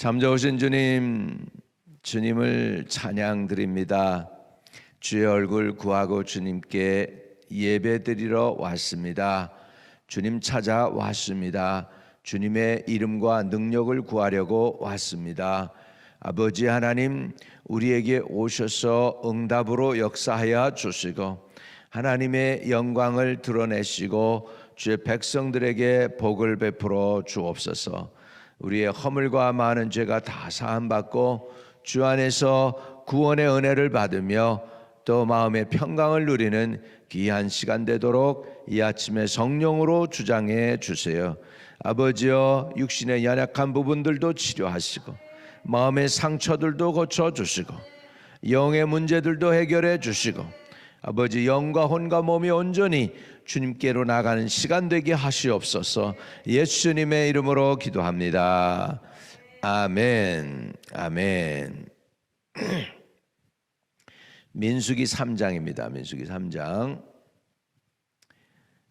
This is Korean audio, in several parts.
참 좋으신 주님, 주님을 찬양드립니다. 주의 얼굴 구하고 주님께 예배드리러 왔습니다. 주님 찾아왔습니다. 주님의 이름과 능력을 구하려고 왔습니다. 아버지 하나님, 우리에게 오셔서 응답으로 역사하여 주시고 하나님의 영광을 드러내시고 주의 백성들에게 복을 베풀어 주옵소서. 우리의 허물과 많은 죄가 다 사함받고 주 안에서 구원의 은혜를 받으며 또 마음의 평강을 누리는 귀한 시간 되도록 이 아침에 성령으로 주장해 주세요. 아버지여, 육신의 연약한 부분들도 치료하시고 마음의 상처들도 고쳐주시고 영의 문제들도 해결해 주시고 아버지, 영과 혼과 몸이 온전히 주님께로 나가는 시간 되게 하시옵소서. 예수님의 이름으로 기도합니다. 아멘. 아멘. 민수기 3장입니다. 민수기 3장.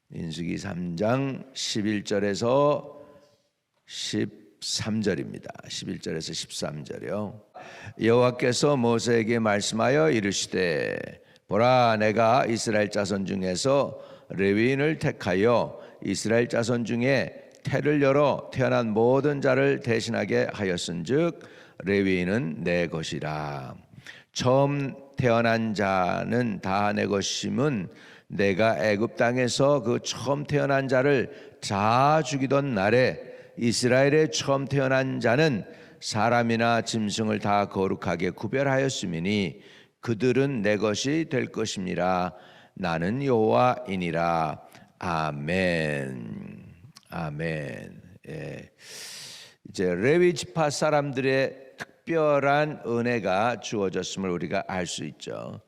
민수기 3장 11절에서 13절입니다. 11절에서 13절이요. 여호와께서 모세에게 말씀하여 이르시되, 보라, 내가 이스라엘 자손 중에서 레위인을 택하여 이스라엘 자손 중에 태를 열어 태어난 모든 자를 대신하게 하였은즉 레위인은 내 것이라. 처음 태어난 자는 다 내 것임은 내가 애굽 땅에서 그 처음 태어난 자를 다 죽이던 날에 이스라엘의 처음 태어난 자는 사람이나 짐승을 다 거룩하게 구별하였음이니 그들은 내 것이 될 것임이라. 나는 여호와이니라. 아멘. 아멘. 예. 이제 레위 지파 사람들의 특별한 은혜가 주어졌음을 우리가 알 수 있죠.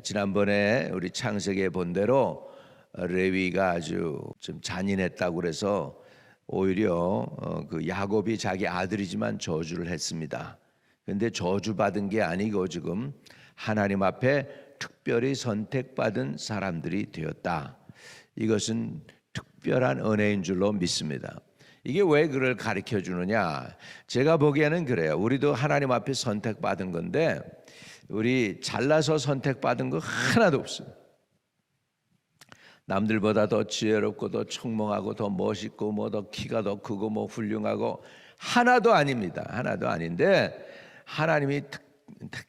지난번에 우리 창세기에 본 대로 레위가 아주 좀 잔인했다고 그래서 오히려 그 야곱이 자기 아들이지만 저주를 했습니다. 그런데 저주받은 게 아니고 지금 하나님 앞에 특별히 선택받은 사람들이 되었다. 이것은 특별한 은혜인 줄로 믿습니다. 이게 왜 그걸 가르쳐 주느냐? 제가 보기에는 그래요. 우리도 하나님 앞에 선택받은 건데 우리 잘나서 선택받은 거 하나도 없어요. 남들보다 더 지혜롭고 더 총명하고 더 멋있고 뭐 더 키가 더 크고 뭐 훌륭하고 하나도 아닙니다. 하나도 아닌데 하나님이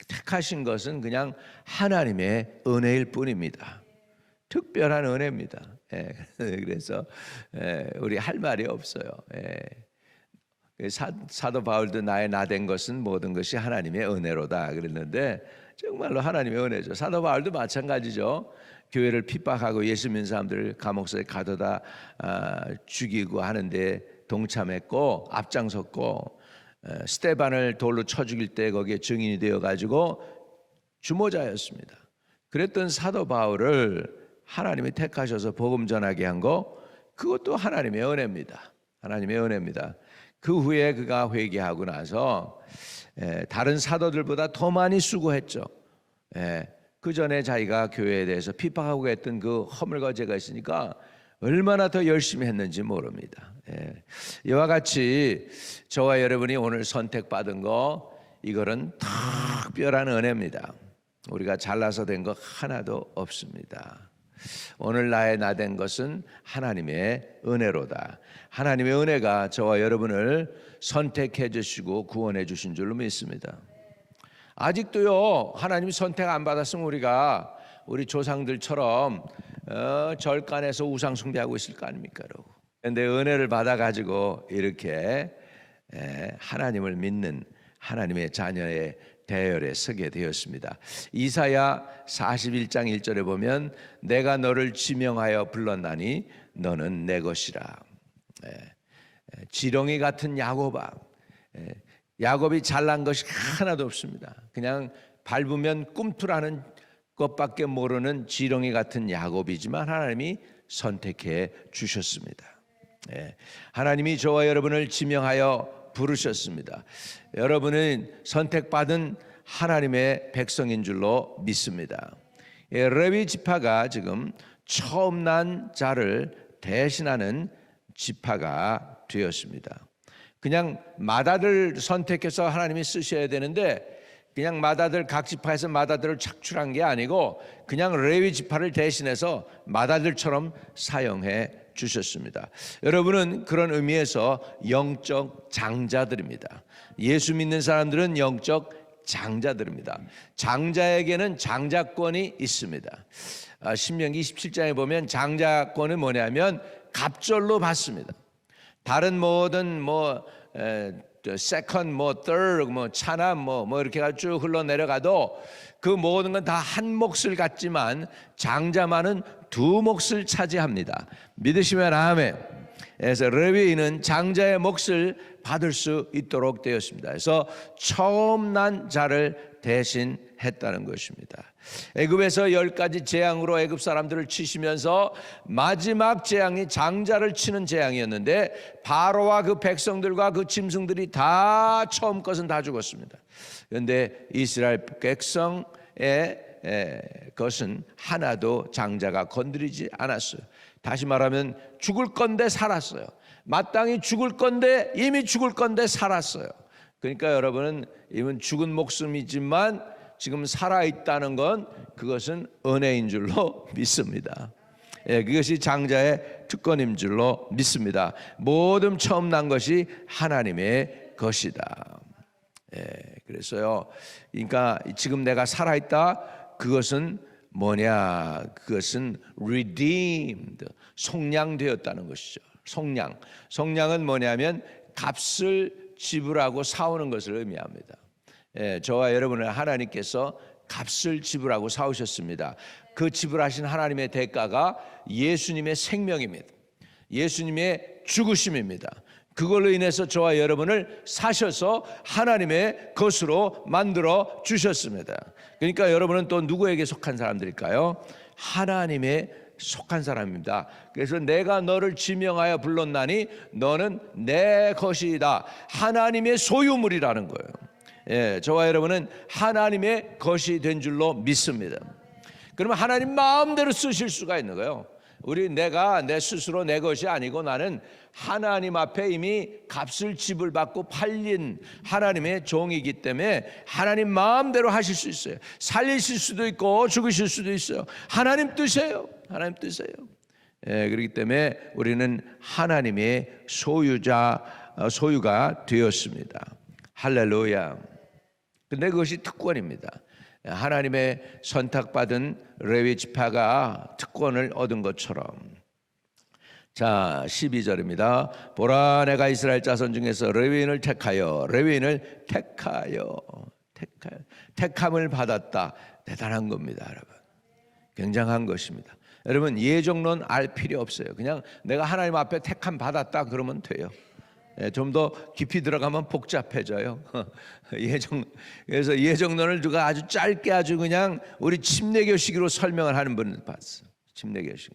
택하신 것은 그냥 하나님의 은혜일 뿐입니다. 특별한 은혜입니다. 그래서 우리 할 말이 없어요. 사도 바울도 나의 나된 것은 모든 것이 하나님의 은혜로다 그랬는데 정말로 하나님의 은혜죠. 사도 바울도 마찬가지죠. 교회를 핍박하고 예수 믿는 사람들을 감옥에 가둬다 죽이고 하는데 동참했고 앞장섰고 스테반을 돌로 쳐 죽일 때 거기에 증인이 되어가지고 주모자였습니다. 그랬던 사도 바울을 하나님이 택하셔서 복음 전하게 한 거, 그것도 하나님의 은혜입니다. 하나님의 은혜입니다. 그 후에 그가 회개하고 나서 다른 사도들보다 더 많이 수고했죠. 그 전에 자기가 교회에 대해서 핍박하고 했던 그 허물과 죄가 있으니까 얼마나 더 열심히 했는지 모릅니다. 이와 같이 저와 여러분이 오늘 선택받은 거, 이거는 특별한 은혜입니다. 우리가 잘나서 된 거 하나도 없습니다. 오늘 나의 나된 것은 하나님의 은혜로다. 하나님의 은혜가 저와 여러분을 선택해 주시고 구원해 주신 줄로 믿습니다. 아직도요, 하나님이 선택 안 받았으면 우리가 우리 조상들처럼 절간에서 우상 숭배하고 있을 거 아닙니까? 그런데 은혜를 받아가지고 이렇게 하나님을 믿는 하나님의 자녀의 대열에 서게 되었습니다. 이사야 41장 1절에 보면 내가 너를 지명하여 불렀나니 너는 내 것이라. 지렁이 같은 야곱아. 야곱이 잘난 것이 하나도 없습니다. 그냥 밟으면 꿈틀하는 것밖에 모르는 지렁이 같은 야곱이지만 하나님이 선택해 주셨습니다. 하나님이 저와 여러분을 지명하여 부르셨습니다. 여러분은 선택받은 하나님의 백성인 줄로 믿습니다. 레위 지파가 지금 처음 난 자를 대신하는 지파가 되었습니다. 그냥 맏아들 선택해서 하나님이 쓰셔야 되는데 그냥 맏아들 각 지파에서 맏아들을 착출한 게 아니고 그냥 레위 지파를 대신해서 맏아들처럼 사용해 주셨습니다. 여러분은 그런 의미에서 영적 장자들입니다. 예수 믿는 사람들은 영적 장자들입니다. 장자에게는 장자권이 있습니다. 신명기 27장에 보면 장자권은 뭐냐면 갑절로 받습니다. 다른 모든 세컨, third, 차남, 이렇게 쭉 흘러 내려가도 그 모든 건 다 한 몫을 갖지만 장자만은 두 몫을 차지합니다. 믿으시면 아멘. 그래서 레위인은 장자의 몫을 받을 수 있도록 되었습니다. 그래서 처음 난 자를 대신했다는 것입니다. 애굽에서 10가지 재앙으로 애굽 사람들을 치시면서 마지막 재앙이 장자를 치는 재앙이었는데 바로와 그 백성들과 그 짐승들이 다 처음 것은 다 죽었습니다. 그런데 이스라엘 백성의 것은 하나도 장자가 건드리지 않았어요. 다시 말하면 죽을 건데 살았어요. 마땅히 죽을 건데 이미 죽을 건데 살았어요. 그러니까 여러분은 이건 죽은 목숨이지만 지금 살아있다는 건 그것은 은혜인 줄로 믿습니다. 그것이 장자의 특권인 줄로 믿습니다. 모든 처음 난 것이 하나님의 것이다. 그래서요, 그러니까 지금 내가 살아있다, 그것은 뭐냐? 그것은 redeemed, 속량되었다는 것이죠. 속량은 뭐냐면 값을 지불하고 사오는 것을 의미합니다. 저와 여러분을 하나님께서 값을 지불하고 사오셨습니다. 그 지불하신 하나님의 대가가 예수님의 생명입니다. 예수님의 죽으심입니다. 그걸로 인해서 저와 여러분을 사셔서 하나님의 것으로 만들어 주셨습니다. 그러니까 여러분은 또 누구에게 속한 사람들일까요? 하나님의 속한 사람입니다. 그래서 내가 너를 지명하여 불렀나니 너는 내 것이다. 하나님의 소유물이라는 거예요. 저와 여러분은 하나님의 것이 된 줄로 믿습니다. 그러면 하나님 마음대로 쓰실 수가 있는 거예요. 내가 내 스스로 내 것이 아니고 나는 하나님 앞에 이미 값을 지불받고 팔린 하나님의 종이기 때문에 하나님 마음대로 하실 수 있어요. 살리실 수도 있고 죽으실 수도 있어요. 하나님 뜻이에요. 하나님 뜻이에요. 그렇기 때문에 우리는 하나님의 소유가 되었습니다. 할렐루야. 근데 그것이 특권입니다. 하나님의 선택받은 레위 지파가 특권을 얻은 것처럼. 자, 12절입니다. 보라, 내가 이스라엘 자손 중에서 레위인을 택함을 받았다. 대단한 겁니다, 여러분. 굉장한 것입니다. 여러분, 예정론 알 필요 없어요. 그냥 내가 하나님 앞에 택함 받았다 그러면 돼요. 좀 더 깊이 들어가면 복잡해져요. 그래서 예정론을 누가 아주 짧게 아주 그냥 우리 침례교식으로 설명을 하는 분을 봤어. 침례교식.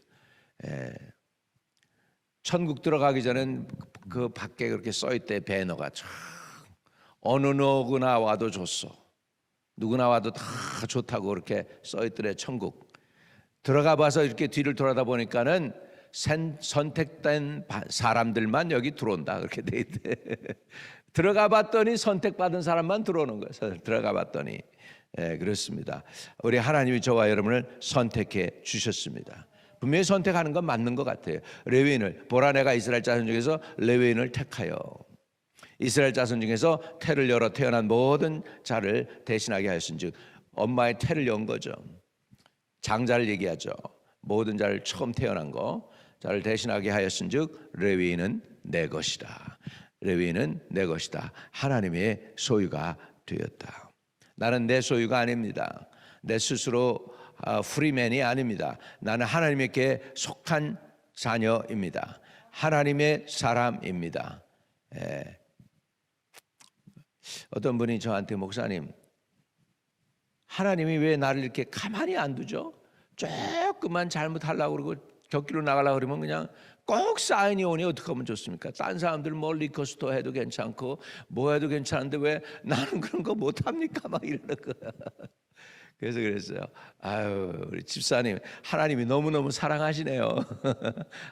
천국 들어가기 전엔 그 밖에 그렇게 써있대. 배너가 참 어느 누구나 와도 좋소. 누구나 와도 다 좋다고 그렇게 써있더래. 천국 들어가 봐서 이렇게 뒤를 돌아다 보니까는 선택된 사람들만 여기 들어온다 그렇게 돼 있대. 들어가 봤더니 선택받은 사람만 들어오는 거예요. 들어가 봤더니. 그렇습니다. 우리 하나님이 저와 여러분을 선택해 주셨습니다. 분명히 선택하는 건 맞는 것 같아요. 레위인을, 보라, 내가 이스라엘 자손 중에서 레위인을 택하여. 이스라엘 자손 중에서 태를 열어 태어난 모든 자를 대신하게 하였은즉, 엄마의 태를 연 거죠. 장자를 얘기하죠. 모든 자를 처음 태어난 거 자를 대신하게 하였은즉 레위인은 내 것이다. 레위인은 내 것이다. 하나님의 소유가 되었다. 나는 내 소유가 아닙니다. 내 스스로 프리맨이 아닙니다. 나는 하나님께 속한 자녀입니다. 하나님의 사람입니다. 어떤 분이 저한테, 목사님, 하나님이 왜 나를 이렇게 가만히 안 두죠? 조금만 잘못하려고 그러고 곁길로 나가려고 그러면 그냥 꼭 사인이 오니 어떻게 하면 좋습니까? 딴 사람들 뭐 리커스토어 해도 괜찮고 뭐 해도 괜찮은데 왜 나는 그런 거 못합니까? 막 이러는 거야. 그래서 그랬어요. 아유, 우리 집사님, 하나님이 너무너무 사랑하시네요.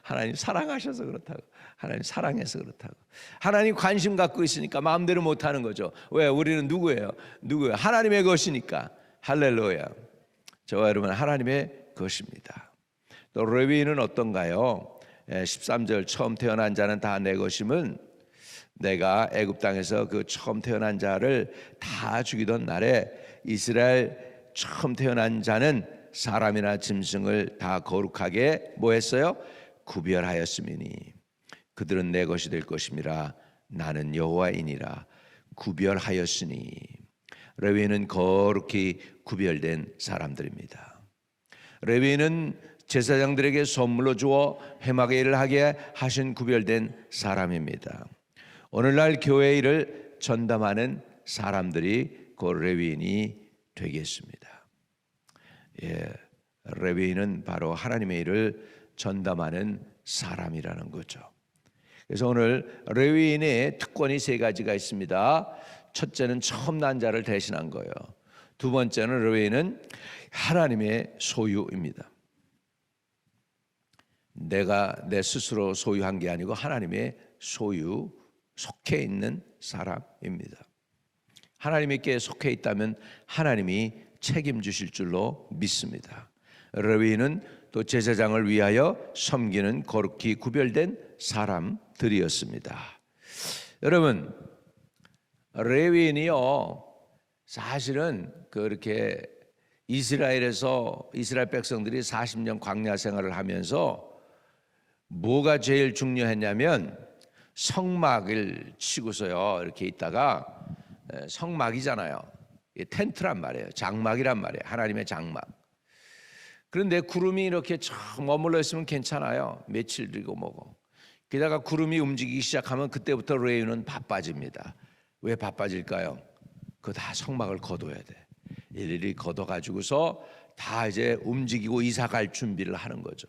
하나님 사랑하셔서 그렇다고. 하나님 사랑해서 그렇다고. 하나님 관심 갖고 있으니까 마음대로 못하는 거죠. 왜? 우리는 누구예요? 하나님의 것이니까. 할렐루야. 저와 여러분 하나님의 것입니다. 또 레위인은 어떤가요? 13절 처음 태어난 자는 다 내 것임은 내가 애굽 땅에서 그 처음 태어난 자를 다 죽이던 날에 이스라엘 처음 태어난 자는 사람이나 짐승을 다 거룩하게 뭐 했어요? 구별하였음이니 그들은 내 것이 될 것임이라. 나는 여호와이니라. 구별하였으니. 레위인은 거룩히 구별된 사람들입니다. 레위인은 제사장들에게 선물로 주어 회막의 일을 하게 하신 구별된 사람입니다. 오늘날 교회 일을 전담하는 사람들이 그 레위인이 되겠습니다. 레위인은 바로 하나님의 일을 전담하는 사람이라는 거죠. 그래서 오늘 레위인의 특권이 세 가지가 있습니다. 첫째는 처음 난 자를 대신한 거예요. 두 번째는 레위인은 하나님의 소유입니다. 내가 내 스스로 소유한 게 아니고 하나님의 소유, 속해 있는 사람입니다. 하나님께 속해 있다면 하나님이 책임지실 줄로 믿습니다. 레위인은 또 제사장을 위하여 섬기는 거룩히 구별된 사람들이었습니다. 여러분, 레위인이요 사실은 그렇게 이스라엘에서 이스라엘 백성들이 40년 광야 생활을 하면서 뭐가 제일 중요했냐면 성막을 치고서요 이렇게 있다가 성막이잖아요. 텐트란 말이에요. 장막이란 말이에요. 하나님의 장막. 그런데 구름이 이렇게 쭉 머물러 있으면 괜찮아요. 며칠 들고 뭐고. 게다가 구름이 움직이기 시작하면 그때부터 레위인은 바빠집니다. 왜 바빠질까요? 그거 다 성막을 거둬야 돼. 일일이 걷어가지고서 다 이제 움직이고 이사갈 준비를 하는 거죠.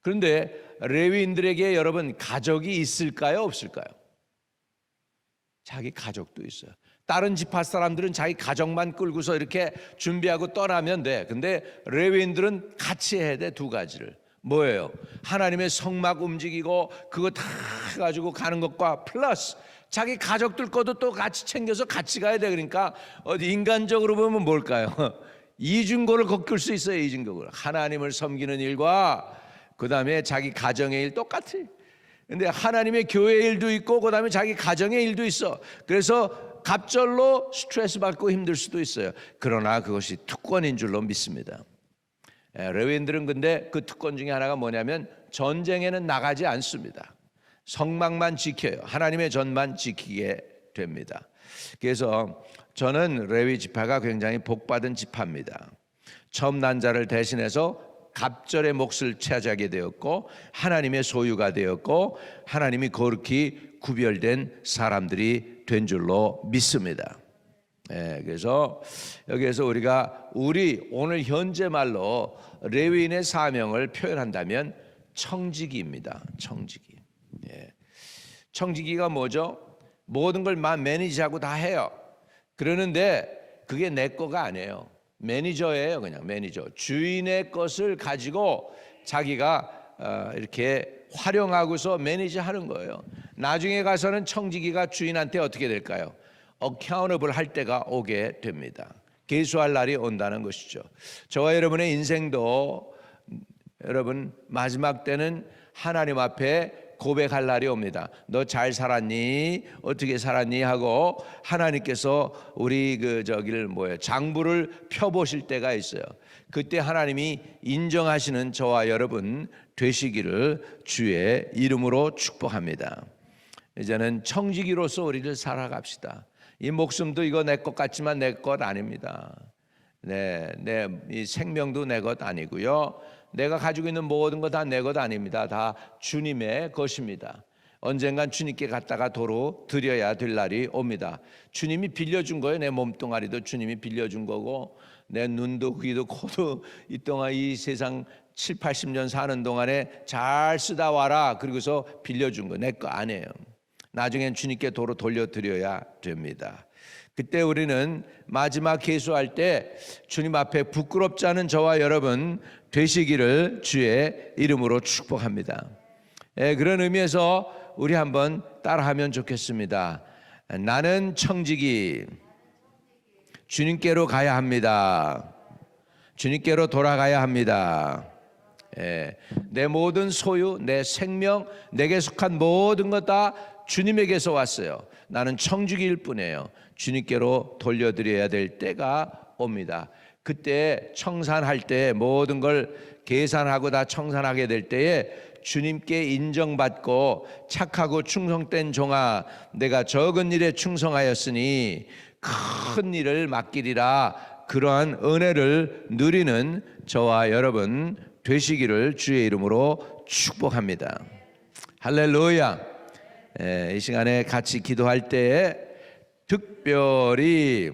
그런데 레위인들에게 여러분 가족이 있을까요? 없을까요? 자기 가족도 있어요. 다른 지파 사람들은 자기 가족만 끌고서 이렇게 준비하고 떠나면 돼. 근데 레위인들은 같이 해야 돼. 두 가지를. 뭐예요? 하나님의 성막 움직이고 그거 다 가지고 가는 것과 플러스 자기 가족들 것도 또 같이 챙겨서 같이 가야 돼. 그러니까 어디 인간적으로 보면 뭘까요? 이중고를 겪을 수 있어요. 이중고를. 하나님을 섬기는 일과 그 다음에 자기 가정의 일 똑같아. 근데 하나님의 교회 일도 있고 그 다음에 자기 가정의 일도 있어. 그래서 갑절로 스트레스 받고 힘들 수도 있어요. 그러나 그것이 특권인 줄로 믿습니다. 레위인들은 근데 그 특권 중에 하나가 뭐냐면 전쟁에는 나가지 않습니다. 성막만 지켜요. 하나님의 전만 지키게 됩니다. 그래서 저는 레위 지파가 굉장히 복받은 지파입니다. 처음 난 자를 대신해서 갑절의 몫을 차지하게 되었고 하나님의 소유가 되었고 하나님이 거룩히 구별된 사람들이 된 줄로 믿습니다. 그래서 여기에서 우리가 오늘 현재 말로 레위인의 사명을 표현한다면 청지기입니다. 청지기. 청지기가 뭐죠? 모든 걸 매니지하고 다 해요. 그러는데 그게 내 거가 아니에요. 매니저예요. 그냥 매니저. 주인의 것을 가지고 자기가 이렇게 활용하고서 매니지하는 거예요. 나중에 가서는 청지기가 주인한테 어떻게 될까요? accountable 할 때가 오게 됩니다. 계수할 날이 온다는 것이죠. 저와 여러분의 인생도 여러분 마지막 때는 하나님 앞에 고백할 날이 옵니다. 너 잘 살았니? 어떻게 살았니? 하고 하나님께서 우리 장부를 펴보실 때가 있어요. 그때 하나님이 인정하시는 저와 여러분 되시기를 주의 이름으로 축복합니다. 이제는 청지기로서 우리를 살아갑시다. 이 목숨도 이거 내 것 같지만 내 것 아닙니다. 이 생명도 내 것 아니고요. 내가 가지고 있는 모든 거 다 내 것 아닙니다. 다 주님의 것입니다. 언젠간 주님께 갖다가 도로 드려야 될 날이 옵니다. 주님이 빌려준 거예요. 내 몸뚱아리도 주님이 빌려준 거고 내 눈도 귀도 코도 이 동안 이 세상 7, 80년 사는 동안에 잘 쓰다 와라 그리고서 빌려준 거 내 거 아니에요. 나중엔 주님께 도로 돌려드려야 됩니다. 그때 우리는 마지막 계수할 때 주님 앞에 부끄럽지 않은 저와 여러분 되시기를 주의 이름으로 축복합니다. 그런 의미에서 우리 한번 따라하면 좋겠습니다. 나는 청지기 주님께로 가야 합니다. 주님께로 돌아가야 합니다. 내 모든 소유, 내 생명, 내게 속한 모든 것 다 주님에게서 왔어요. 나는 청지기일 뿐이에요. 주님께로 돌려드려야 될 때가 옵니다. 그때 청산할 때 모든 걸 계산하고 다 청산하게 될 때에 주님께 인정받고 착하고 충성된 종아, 내가 적은 일에 충성하였으니 큰 일을 맡기리라, 그러한 은혜를 누리는 저와 여러분 되시기를 주의 이름으로 축복합니다. 할렐루야. 이 시간에 같이 기도할 때에 특별히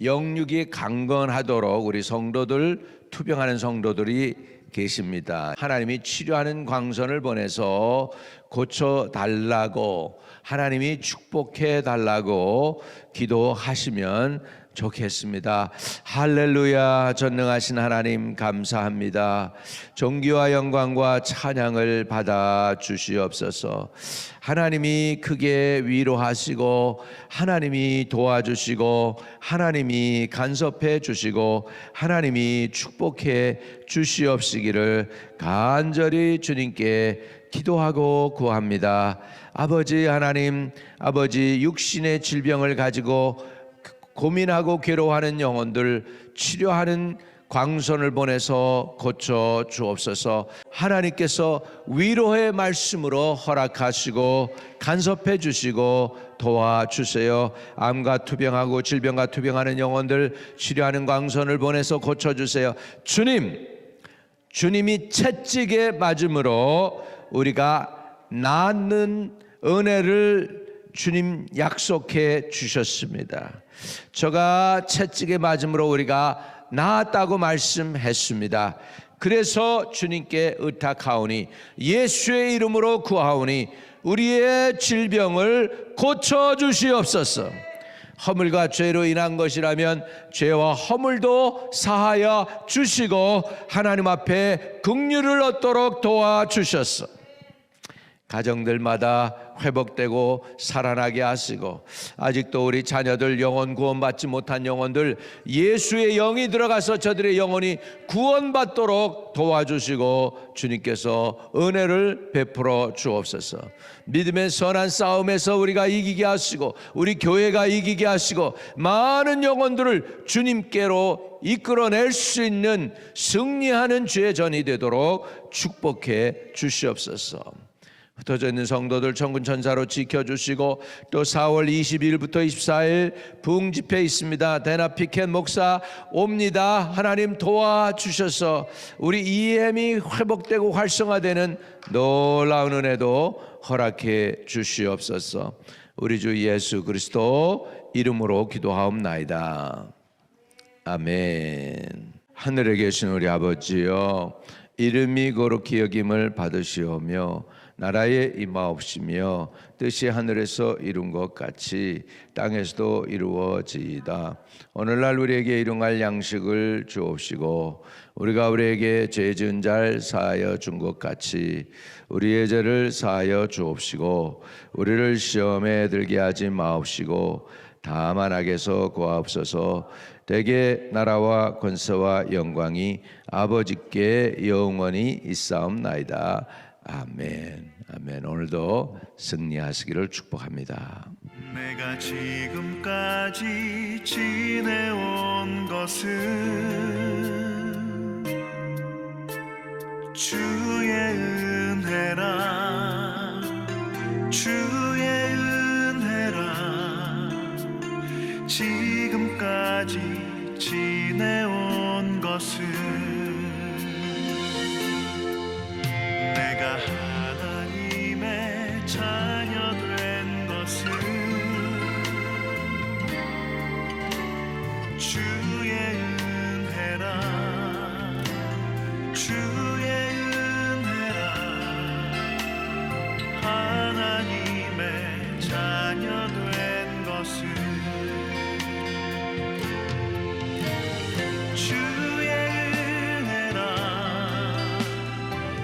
영육이 강건하도록 우리 성도들, 투병하는 성도들이 계십니다. 하나님이 치료하는 광선을 보내서 고쳐달라고, 하나님이 축복해달라고 기도하시면 좋겠습니다. 할렐루야. 전능하신 하나님 감사합니다. 존귀와 영광과 찬양을 받아 주시옵소서. 하나님이 크게 위로하시고, 하나님이 도와주시고, 하나님이 간섭해 주시고, 하나님이 축복해 주시옵시기를 간절히 주님께 기도하고 구합니다. 아버지 하나님, 아버지 육신의 질병을 가지고 고민하고 괴로워하는 영혼들 치료하는 광선을 보내서 고쳐 주옵소서. 하나님께서 위로의 말씀으로 허락하시고 간섭해 주시고 도와주세요. 암과 투병하고 질병과 투병하는 영혼들 치료하는 광선을 보내서 고쳐주세요. 주님이 채찍에 맞음으로 우리가 낫는 은혜를 주님 약속해 주셨습니다. 저가 채찍에 맞음으로 우리가 나았다고 말씀했습니다. 그래서 주님께 의탁하오니, 예수의 이름으로 구하오니 우리의 질병을 고쳐주시옵소서. 허물과 죄로 인한 것이라면 죄와 허물도 사하여 주시고 하나님 앞에 긍휼을 얻도록 도와주셨소. 가정들마다 회복되고 살아나게 하시고, 아직도 우리 자녀들 영혼 구원받지 못한 영혼들 예수의 영이 들어가서 저들의 영혼이 구원받도록 도와주시고 주님께서 은혜를 베풀어 주옵소서. 믿음의 선한 싸움에서 우리가 이기게 하시고 우리 교회가 이기게 하시고 많은 영혼들을 주님께로 이끌어낼 수 있는 승리하는 주의 전이 되도록 축복해 주시옵소서. 흩어져 있는 성도들 천군 천사로 지켜주시고, 또 4월 22일부터 24일 부흥집회 있습니다. 대나 피켄 목사 옵니다. 하나님 도와주셔서 우리 EM이 회복되고 활성화되는 놀라운 은혜도 허락해 주시옵소서. 우리 주 예수 그리스도 이름으로 기도하옵나이다. 아멘. 하늘에 계신 우리 아버지여, 이름이 거룩히 여김을 받으시오며 나라에 임하옵시며 뜻이 하늘에서 이룬 것 같이 땅에서도 이루어지이다. 오늘날 우리에게 일용할 양식을 주옵시고, 우리가 우리에게 죄 지은 자를 사하여 준 것 같이 우리의 죄를 사하여 주옵시고, 우리를 시험에 들게 하지 마옵시고 다만 악에서 구하옵소서. 대개 나라와 권세와 영광이 아버지께 영원히 있사옵나이다. 아멘. 아멘. 오늘도 승리하시기를 축복합니다. 내가 지금까지 지내온 것은 주의 은혜라, 주의 은혜라. 지금까지 지내온 것은 내가 하나님의 자녀 된 것은 주의 은혜라,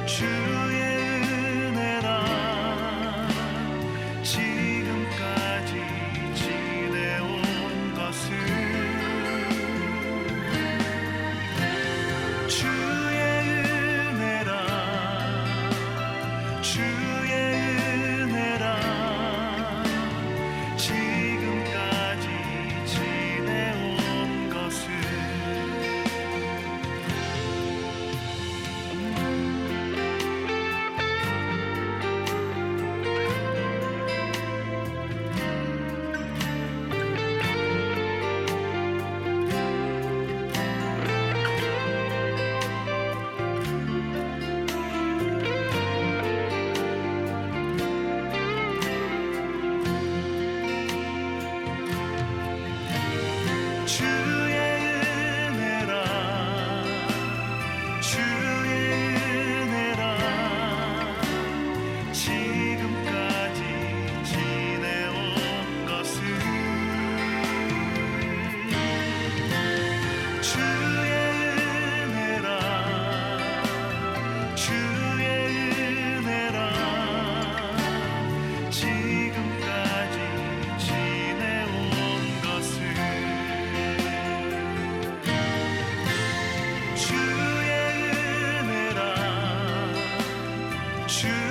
주의 은혜라 지금까지 지내온 것은 주의 은혜라 주의 은혜라 지금까지 지내온 것은 주의 은혜라 주의 은혜라 지금까지 지내온 것은 주의 은혜라 주의 은혜라 지금까지 지내온 것은 주의 은혜라 주